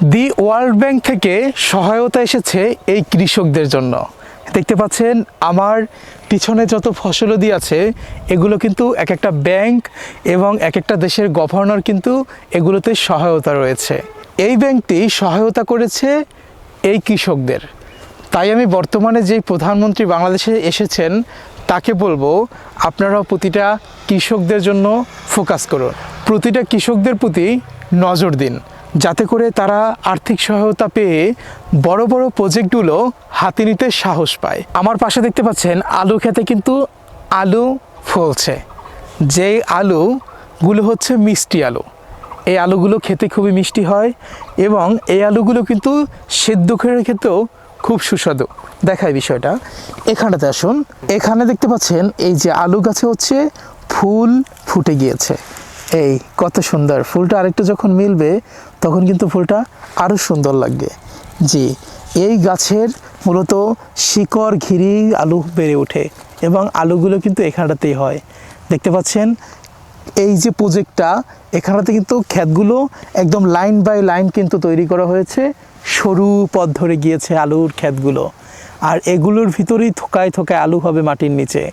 The world bank থেকে সহায়তা এসেছে এই কৃষকদের জন্য। দেখতে পাচ্ছেন আমার পিছনে যত ফসলদি আছে এগুলো কিন্তু এক একটা ব্যাংক এবং এক একটা দেশের গভর্নর কিন্তু এগুলোতে সহায়তা রয়েছে। এই ব্যাংকটি সহায়তা করেছে এই কৃষকদের। তাই আমি বর্তমানে যেই প্রধানমন্ত্রী বাংলাদেশে এসেছেন তাকে বলবো আপনারাও প্রতিটা কৃষকদের জন্য ফোকাস করুন, প্রতিটা কৃষকদের প্রতি নজর দিন, যাতে করে তারা আর্থিক সহায়তা পেয়ে বড় বড় প্রজেক্টগুলো হাতে নিতে সাহস পায়। আমার পাশে দেখতে পাচ্ছেন আলু খেতে কিন্তু আলু ফলছে। যেই আলুগুলো হচ্ছে মিষ্টি আলু, এই আলুগুলো খেতে খুবই মিষ্টি হয় এবং এই আলুগুলো কিন্তু সেদ্ধ করে খেতেও খুব সুস্বাদু। দেখায় বিষয়টা, এখানটাতে আসুন। এখানে দেখতে পাচ্ছেন এই যে আলু গাছে হচ্ছে ফুল ফুটে গিয়েছে। এই কত সুন্দর ফুলটা, আরেকটু যখন মিলবে তখন কিন্তু ফুলটা আরও সুন্দর লাগবে। জি, এই গাছের মূলত শিকড় ঘিরে আলু বেড়ে ওঠে এবং আলুগুলো কিন্তু এখানটাতেই হয়। দেখতে পাচ্ছেন এই যে প্রজেক্টটা, এখানটাতে কিন্তু ক্ষেতগুলো একদম লাইন বাই লাইন কিন্তু তৈরি করা হয়েছে, সরু পথ ধরে গিয়েছে আলুর ক্ষেতগুলো, আর এগুলোর ভিতরেই থোকায় থোকায় আলু হবে মাটির নিচে।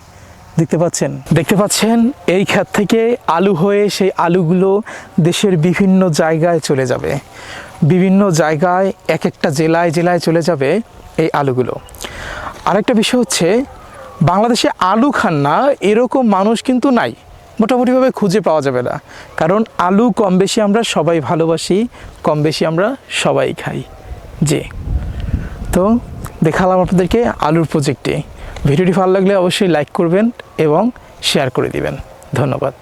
দেখতে পাচ্ছেন এই ক্ষেত থেকে আলু হয়ে সেই আলুগুলো দেশের বিভিন্ন জায়গায় চলে যাবে, বিভিন্ন জায়গায় এক একটা জেলায় জেলায় চলে যাবে এই আলুগুলো। আরেকটা বিষয় হচ্ছে বাংলাদেশে আলু খান না এরকম মানুষ কিন্তু নাই, মোটামুটিভাবে খুঁজে পাওয়া যাবে না, কারণ আলু কম বেশি আমরা সবাই ভালোবাসি, কম বেশি আমরা সবাই খাই। জি, তো দেখালাম আপনাদেরকে আলুর প্রজেক্টে। ভিডিওটি ভালো লাগলে অবশ্যই লাইক করবেন এবং শেয়ার করে দিবেন। ধন্যবাদ।